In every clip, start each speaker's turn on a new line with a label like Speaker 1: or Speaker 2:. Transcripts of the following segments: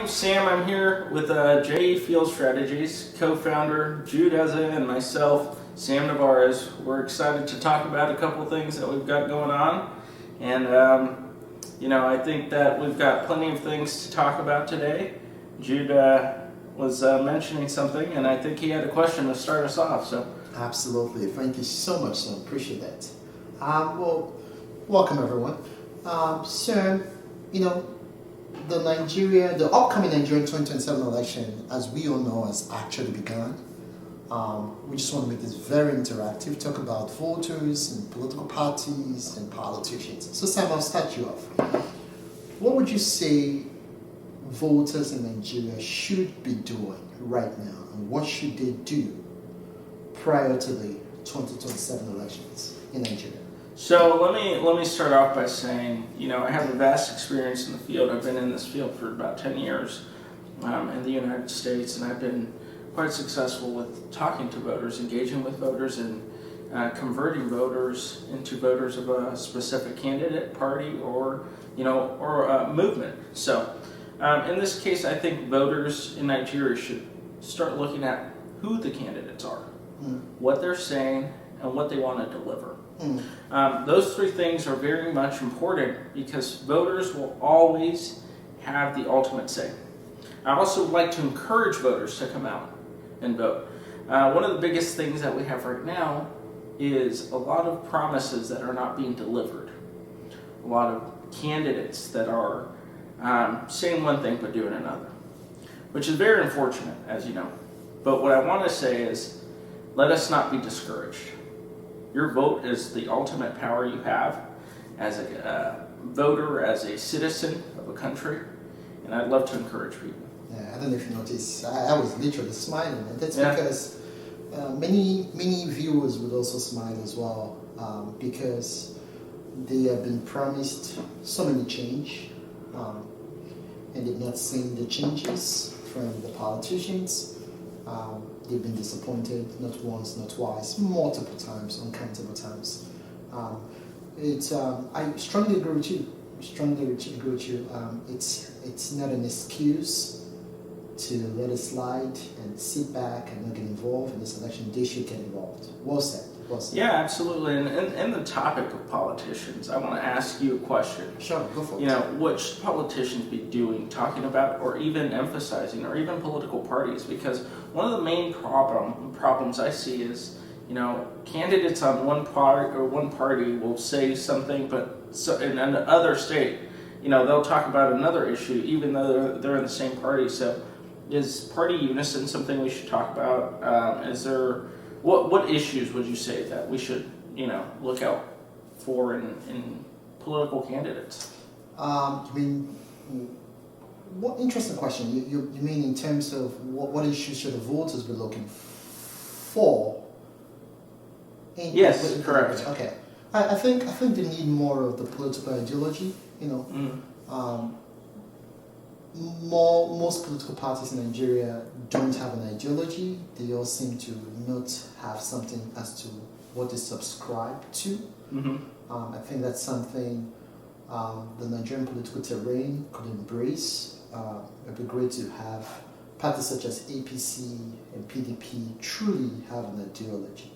Speaker 1: name's Sam. I'm here with JE Field Strategies, co-founder Jude Eza and myself, Sam Navarez. We're excited to talk about a couple of things that we've got going on. And, I think that we've got plenty of things to talk about today. Jude was mentioning something, and I think he had a question to start us off. So,
Speaker 2: absolutely. Thank you so much, Sam. Appreciate that. Welcome everyone. The upcoming Nigerian 2027 election, as we all know, has actually begun. We just want to make this very interactive, talk about voters and political parties and politicians. So Sam, I'll start you off. What would you say voters in Nigeria should be doing right now, and what should they do prior to the 2027 elections in Nigeria?
Speaker 1: So let me start off by saying, I have a vast experience in the field. I've been in this field for about 10 years in the United States, and I've been quite successful with talking to voters, engaging with voters, and converting voters into voters of a specific candidate, party, or a movement. So in this case, I think voters in Nigeria should start looking at who the candidates are, what they're saying, and what they want to deliver. Those three things are very much important because voters will always have the ultimate say. I also like to encourage voters to come out and vote. One of the biggest things that we have right now is a lot of promises that are not being delivered. A lot of candidates that are saying one thing but doing another, which is very unfortunate, as you know. But what I want to say is, let us not be discouraged. Your vote is the ultimate power you have as a voter, as a citizen of a country, and I'd love to encourage people.
Speaker 2: Yeah, I don't know if you noticed, I was literally smiling, and that's because many viewers would also smile as well, because they have been promised so many change, and they've not seen the changes from the politicians. They've been disappointed, not once, not twice, multiple times, uncountable times. I strongly agree with you. It's not an excuse to let it slide and sit back and not get involved in this election. They should get involved. Well said.
Speaker 1: Yeah, absolutely. And the topic of politicians, I want to ask you a question.
Speaker 2: Sure, go for it.
Speaker 1: What should politicians be doing, talking about, or even emphasizing, or even political parties? Because one of the main problems I see is, candidates on one party will say something, but in another state, they'll talk about another issue, even though they're in the same party. So, is party unison something we should talk about? Is there What issues would you say that we should, look out for in political candidates?
Speaker 2: What interesting question. You mean in terms of what issues should the voters be looking for?
Speaker 1: Yes, correct.
Speaker 2: Okay. I think they need more of the political ideology. Most political parties in Nigeria don't have an ideology. They all seem to not have something as to what they subscribe to. I think that's something the Nigerian political terrain could embrace. It'd be great to have parties such as APC and PDP truly have an ideology.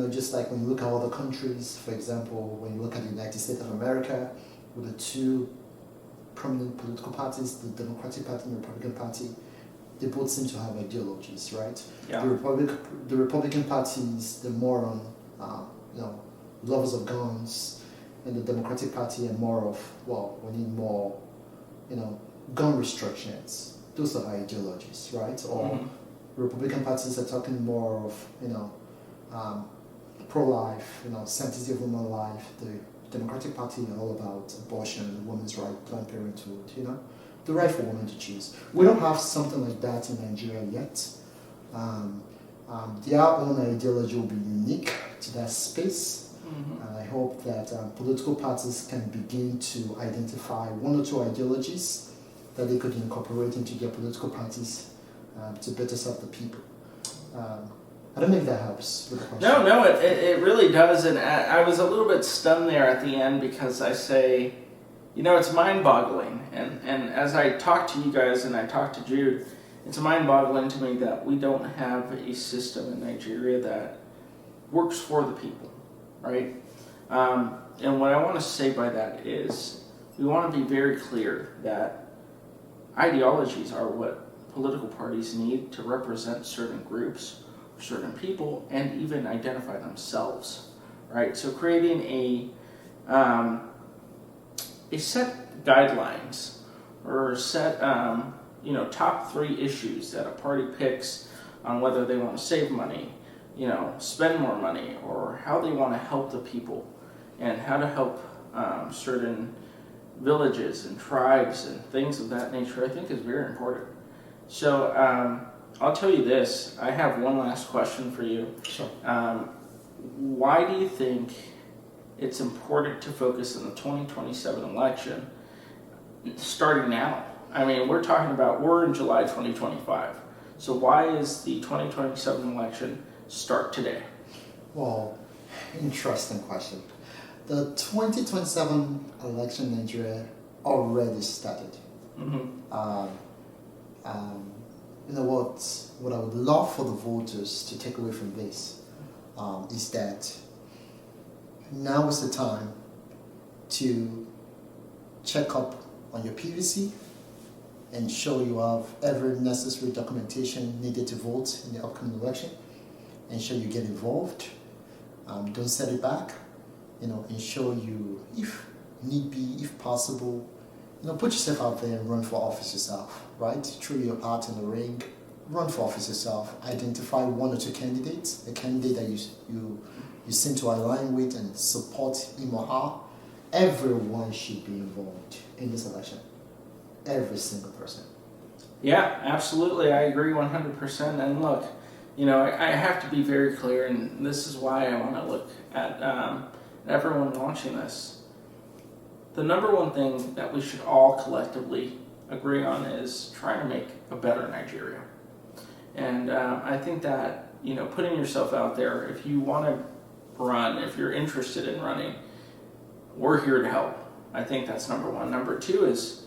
Speaker 2: Just like when you look at other countries, for example, when you look at the United States of America, with the two prominent political parties, the Democratic Party and the Republican Party, they both seem to have ideologies, right?
Speaker 1: Yeah.
Speaker 2: The Republican Party is the more on, lovers of guns, and the Democratic Party are more of, we need more, gun restrictions. Those are ideologies, right? Or Republican parties are talking more of, pro-life, sanctity of human life. The Democratic Party are all about abortion, women's right, Planned Parenthood, the right for women to choose. We don't have something like that in Nigeria yet. Their own ideology will be unique to that space. And I hope that political parties can begin to identify one or two ideologies that they could incorporate into their political parties to better serve the people. I don't know if that helps with the question.
Speaker 1: No, it really does. And I was a little bit stunned there at the end because I say, it's mind-boggling. And as I talk to you guys and I talk to Jude, it's mind-boggling to me that we don't have a system in Nigeria that works for the people, right? And what I want to say by that is we want to be very clear that ideologies are what political parties need to represent certain groups, certain people, and even identify themselves, right? So creating a set guidelines or set top 3 issues that a party picks on whether they want to save money, spend more money, or how they want to help the people and how to help certain villages and tribes and things of that nature, I think is very important. So I'll tell you this, I have one last question for you.
Speaker 2: Sure.
Speaker 1: Why do you think it's important to focus on the 2027 election starting now? I mean, we're in July 2025. So why is the 2027 election start today?
Speaker 2: Well, interesting question. The 2027 election in Nigeria already started. What I would love for the voters to take away from this is that now is the time to check up on your PVC and show you have every necessary documentation needed to vote in the upcoming election. Ensure you get involved. Don't set it back. Ensure you, if need be, if possible, put yourself out there and run for office yourself, right? Throw your heart in the ring, run for office yourself. Identify 1 or 2 candidates, a candidate that you seem to align with and support him or her. Everyone should be involved in this election. Every single person.
Speaker 1: Yeah, absolutely. I agree 100%. And look, I have to be very clear, and this is why I want to look at everyone watching this. The number one thing that we should all collectively agree on is trying to make a better Nigeria. And I think that, putting yourself out there, if you want to run, if you're interested in running, we're here to help. I think that's number one. Number 2 is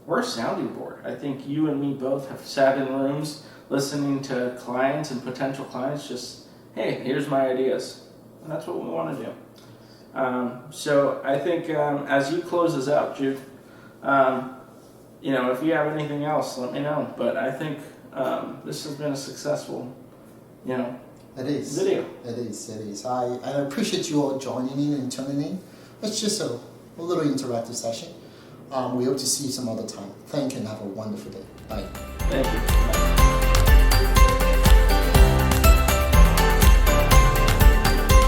Speaker 1: we're a sounding board. I think you and me both have sat in rooms listening to clients and potential clients just, hey, here's my ideas. And that's what we want to do. So I think as you close this out, Jude, if you have anything else, let me know. But I think this has been a successful,
Speaker 2: It is.
Speaker 1: video.
Speaker 2: It is. I appreciate you all joining in and tuning in. It's just a little interactive session. We hope to see you some other time. Thank you and have a wonderful day. Bye.
Speaker 1: Thank you. Bye.